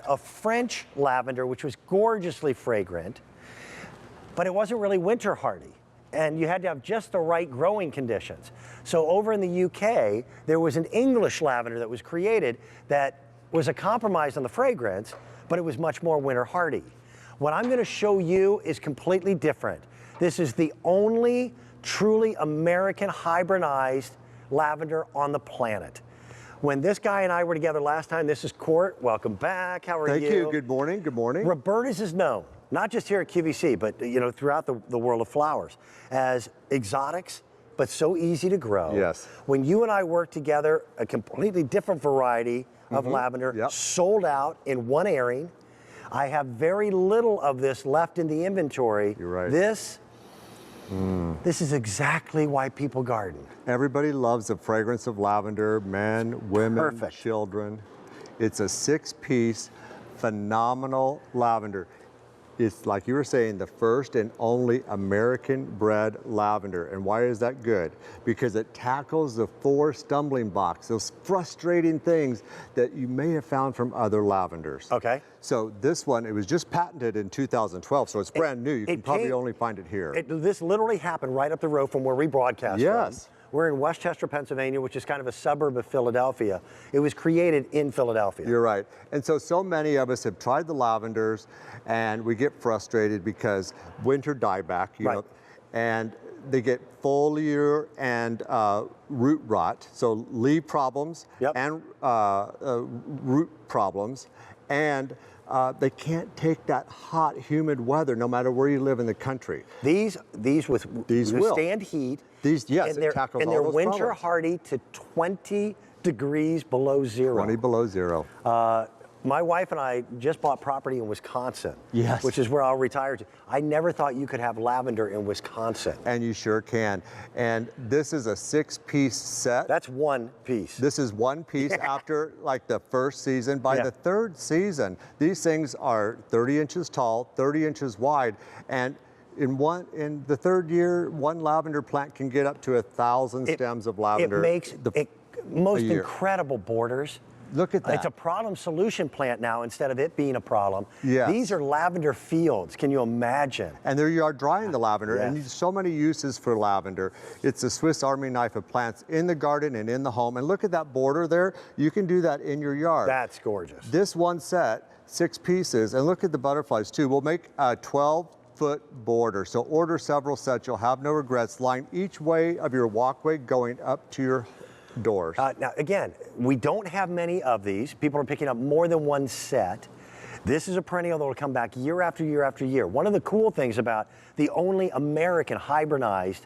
a French lavender, which was gorgeously fragrant, but it wasn't really winter hardy. And you had to have just the right growing conditions. So over in the UK, there was an English lavender that was created that was a compromise on the fragrance, but it was much more winter hardy. What I'm going to show you is completely different. This is the only truly American hybridized lavender on the planet. When this guy and I were together last time, this is Court. Welcome back. How are you? Thank you. Good morning. Good morning. Roberta's is known, not just here at QVC, but throughout the world of flowers, as exotics, but so easy to grow. Yes. When you and I worked together, a completely different variety of lavender sold out in one airing. I have very little of this left in the inventory. You're right. This is exactly why people garden. Everybody loves the fragrance of lavender, men, women, children. It's a 6-piece, phenomenal lavender. It's like you were saying, the first and only American bred lavender. And why is that good? Because it tackles the 4 stumbling blocks, those frustrating things that you may have found from other lavenders. Okay. So this one, it was just patented in 2012, so it's brand new. You can probably only find it here. This literally happened right up the road from where we broadcast from. We're in Westchester, Pennsylvania, which is kind of a suburb of Philadelphia. It was created in Philadelphia. You're right. And so many of us have tried the lavenders, and we get frustrated because winter dieback, you know, and they get foliar and root rot, so leaf problems and root problems, and they can't take that hot, humid weather no matter where you live in the country. These withstand heat. Yes, and they're winter hardy to 20 degrees below zero. 20 below zero. My wife and I just bought property in Wisconsin, yes, which is where I'll retire to. I never thought you could have lavender in Wisconsin. And you sure can. And this is a 6-piece set. That's one piece. This is one piece after like the first season. By the third season, these things are 30 inches tall, 30 inches wide, and in the third year, one lavender plant can get up to 1,000 stems of lavender. It makes most incredible borders. Look at that. It's a problem solution plant now instead of it being a problem. Yes. These are lavender fields. Can you imagine? And there you are drying the lavender, and so many uses for lavender. It's a Swiss Army knife of plants in the garden and in the home. And look at that border there. You can do that in your yard. That's gorgeous. This one set, 6 pieces, and look at the butterflies too. We'll make a 12-foot border. So order several sets. You'll have no regrets. Line each way of your walkway going up to your doors. Now, again, we don't have many of these. People are picking up more than one set. This is a perennial that will come back year after year after year. One of the cool things about the only American hybridized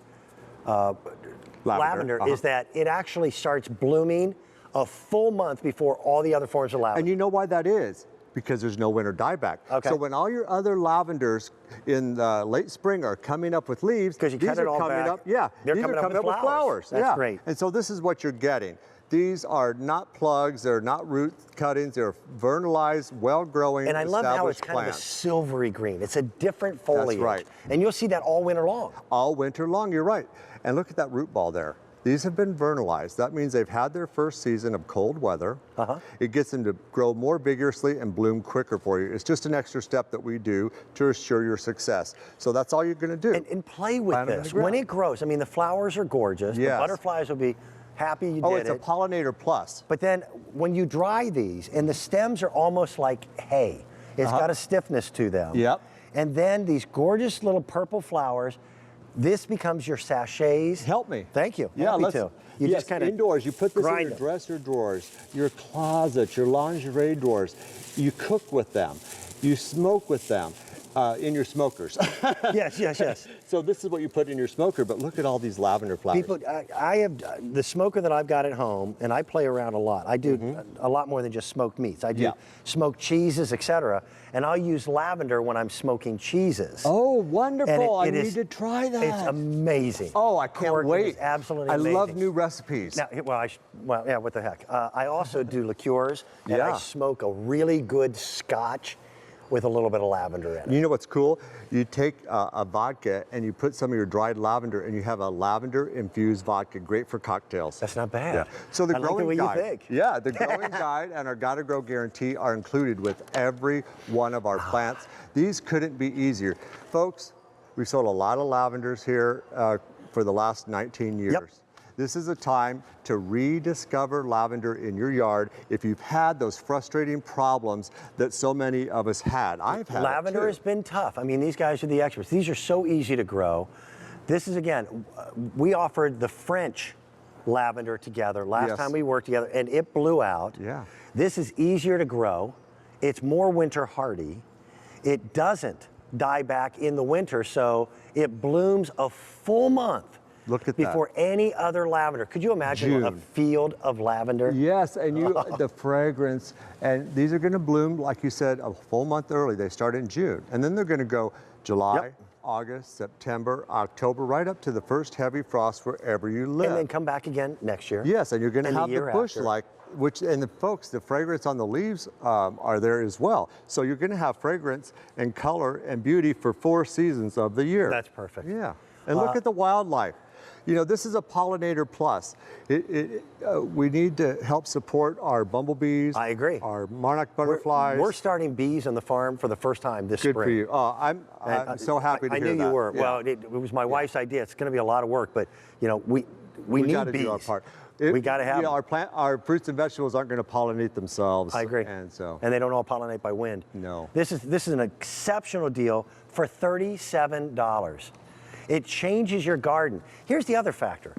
lavender is that it actually starts blooming a full month before all the other forms of lavender. And you know why that is? Because there's no winter dieback. So when all your other lavenders in the late spring are coming up with leaves, because you cut it all back. They're coming up with flowers. That's great. And so this is what you're getting. These are not plugs, they're not root cuttings, they're vernalized, well-growing, and I love how it's plants. kind of a silvery green. It's a different foliage. That's right. And you'll see that all winter long. All winter long, you're right. And look at that root ball there. These have been vernalized. That means they've had their first season of cold weather. It gets them to grow more vigorously and bloom quicker for you. It's just an extra step that we do to assure your success. So that's all you're going to do. And play with this. When it grows, I mean, the flowers are gorgeous. The butterflies will be happy you did it. Oh, it's a pollinator plus. But then when you dry these, and the stems are almost like hay. It's got a stiffness to them. Yep. And then these gorgeous little purple flowers, this becomes your sachets. Help me. Thank you. Yeah, Help me too. You just kind of indoors. You put this in your them. dresser drawers, your closets, your lingerie drawers. You cook with them. You smoke with them. In your smokers. Yes. So this is what you put in your smoker, but look at all these lavender flowers. People, I have the smoker that I've got at home, and I play around a lot. I do a lot more than just smoked meats. I do smoked cheeses, etc. And I'll use lavender when I'm smoking cheeses. Oh, wonderful. I need is, to try that. It's amazing. Oh, I can't wait. It's absolutely amazing. I love new recipes. Now, well, yeah, what the heck. I also do liqueurs, and I smoke a really good Scotch with a little bit of lavender in it. You know what's cool? You take a vodka and you put some of your dried lavender and you have a lavender infused vodka, great for cocktails. That's not bad. Yeah. So the I like growing the way guide, you think. yeah, the growing guide and our Gotta Grow guarantee are included with every one of our plants. These couldn't be easier. Folks, we've sold a lot of lavenders here for the last 19 years. Yep. This is a time to rediscover lavender in your yard if you've had those frustrating problems that so many of us had. I've had Lavender has been tough. I mean, these guys are the experts. These are so easy to grow. This is, again, we offered the French lavender together last time we worked together, and it blew out. Yeah. This is easier to grow. It's more winter hardy. It doesn't die back in the winter, so it blooms a full month. Look at before any other lavender. Could you imagine a field of lavender? Yes, and the fragrance, and these are going to bloom, like you said, a full month early. They start in June, and then they're going to go July, August, September, October, right up to the first heavy frost wherever you live. And then come back again next year. Yes, and you're going to have the bush like, and the fragrance on the leaves are there as well. So you're going to have fragrance and color and beauty for 4 seasons of the year. That's perfect. Yeah, and look at the wildlife. You know, this is a pollinator plus. We need to help support our bumblebees. I agree. Our monarch butterflies. We're starting bees on the farm for the first time this spring. Good for you. Oh, I'm so happy to hear that. I knew you were. Yeah. Well, it was my wife's idea. It's going to be a lot of work, but you know, we need gotta bees. do our part. We got to have. You know, our fruits and vegetables aren't going to pollinate themselves. I agree. And they don't all pollinate by wind. No. This is an exceptional deal for $37. It changes your garden. Here's the other factor.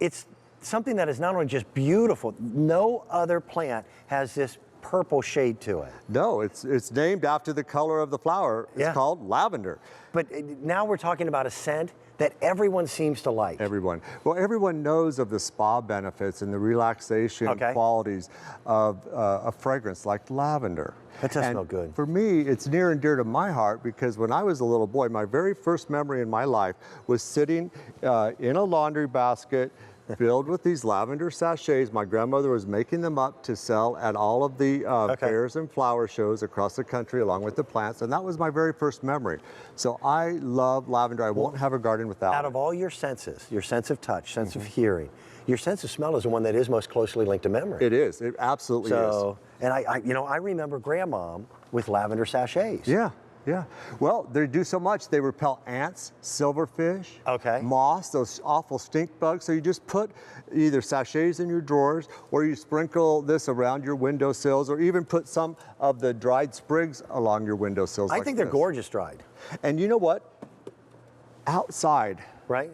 It's something that is not only just beautiful, no other plant has this purple shade to it. No, it's named after the color of the flower. It's called lavender. But now we're talking about a scent that everyone seems to like. Everyone. Well, everyone knows of the spa benefits and the relaxation qualities of a fragrance like lavender. That does smell good. For me, it's near and dear to my heart because when I was a little boy, my very first memory in my life was sitting in a laundry basket filled with these lavender sachets. My grandmother was making them up to sell at all of the fairs and flower shows across the country along with the plants, and that was my very first memory. So I love lavender. I won't have a garden without it. Out of all your senses, your sense of touch, sense of hearing, your sense of smell is the one that is most closely linked to memory. It is. It absolutely is. And I remember Grandmom with lavender sachets. Yeah. Yeah. Well, they do so much. They repel ants, silverfish, moths, those awful stink bugs. So you just put either sachets in your drawers or you sprinkle this around your windowsills or even put some of the dried sprigs along your windowsills. I think they're gorgeous dried. And you know what? Outside, right?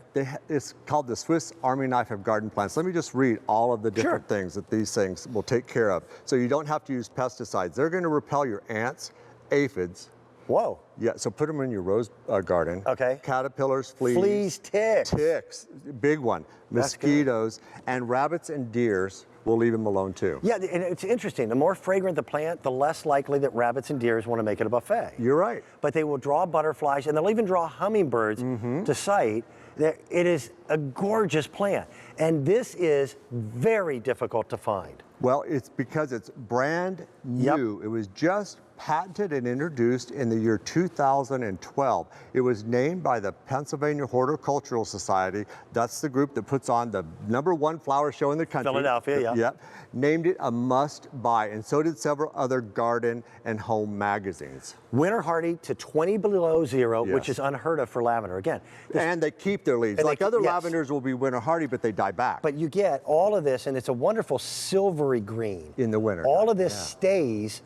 It's called the Swiss Army knife of garden plants. Let me just read all of the different things that these things will take care of. So you don't have to use pesticides. They're going to repel your ants, aphids. Whoa. Yeah, so put them in your rose garden. Okay. Caterpillars, fleas. Fleas, ticks. Ticks, big one. Mosquitoes, and rabbits and deers, we'll leave them alone too. Yeah, and it's interesting. The more fragrant the plant, the less likely that rabbits and deers want to make it a buffet. You're right. But they will draw butterflies, and they'll even draw hummingbirds to sight. It is a gorgeous plant, and this is very difficult to find. Well, it's because it's brand new. It was just patented and introduced in the year 2012. It was named by the Pennsylvania Horticultural Society. That's the group that puts on the #1 flower show in the country. Philadelphia, yeah. Yep. Named it a must buy, and so did several other garden and home magazines. Winter hardy to 20 below zero, which is unheard of for lavender. Again, and they keep their leaves. Like other lavenders will be winter hardy, but they die back. But you get all of this, and it's a wonderful silvery green. In the winter. All of this stays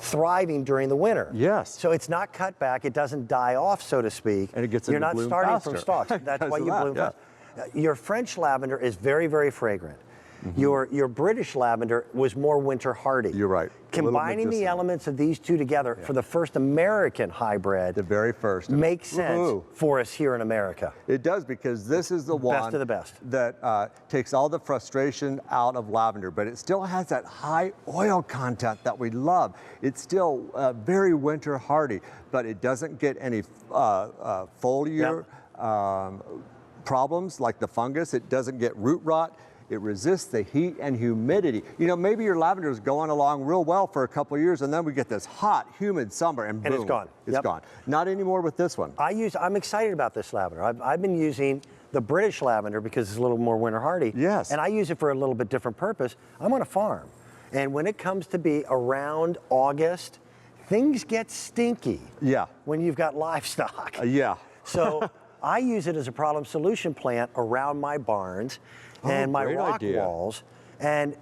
thriving during the winter. Yes. So it's not cut back, it doesn't die off, so to speak. And it gets You're not bloom starting faster. from stalks. That's why you bloom fast. Your French lavender is very, very fragrant. Your British lavender was more winter hardy. You're right. Combining the elements of these two together for the first American hybrid, the very first, makes sense for us here in America. It does, because this is the one best of the best that takes all the frustration out of lavender, but it still has that high oil content that we love. It's still very winter hardy, but it doesn't get any foliar problems like the fungus. It doesn't get root rot. It resists the heat and humidity. You know, maybe your lavender is going along real well for a couple of years, and then we get this hot, humid summer, and boom, it's gone. It's gone. Not anymore with this one. I'm excited about this lavender. I've been using the British lavender because it's a little more winter hardy. Yes. And I use it for a little bit different purpose. I'm on a farm. And when it comes to be around August, things get stinky. Yeah. When you've got livestock. Yeah. So I use it as a problem solution plant around my barns and my rock walls. And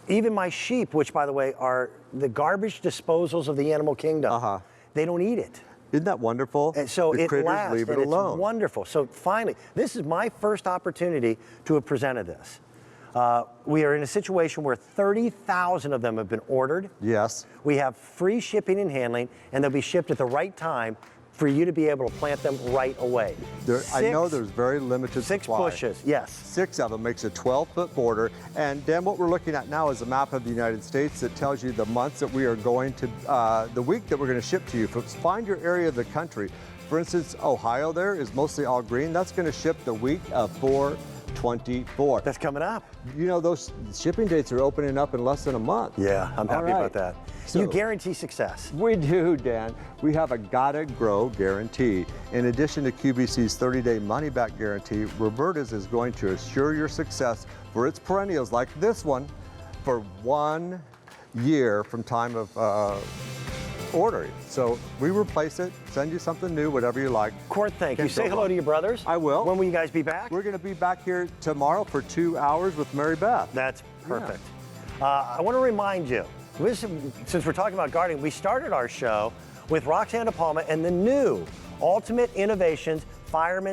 even my sheep, which by the way are the garbage disposals of the animal kingdom, they don't eat it. Isn't that wonderful? And so the it critters lasts, leave it and alone. it's wonderful. So finally, this is my first opportunity to have presented this. We are in a situation where 30,000 of them have been ordered. Yes. We have free shipping and handling, and they'll be shipped at the right time for you to be able to plant them right away. I know there's very limited Six supply. bushes, yes. 6 of them makes a 12-foot border. And Dan, what we're looking at now is a map of the United States that tells you the months that we are going to, the week that we're going to ship to you. Find your area of the country. For instance, Ohio there is mostly all green. That's going to ship the week of 4/24. That's coming up. You know, those shipping dates are opening up in less than a month. Yeah, I'm happy about that. So, you guarantee success. We do, Dan. We have a gotta grow guarantee. In addition to QVC's 30-day money-back guarantee, Roberta's is going to assure your success for its perennials like this one for 1 year from time of ordering. So we replace it, send you something new, whatever you like. Court, thank you. Say hello to your brothers. I will. When will you guys be back? We're going to be back here tomorrow for 2 hours with Mary Beth. That's perfect. I want to remind you, since we're talking about gardening, we started our show with Roxanne De Palma and the new Ultimate Innovations Fireman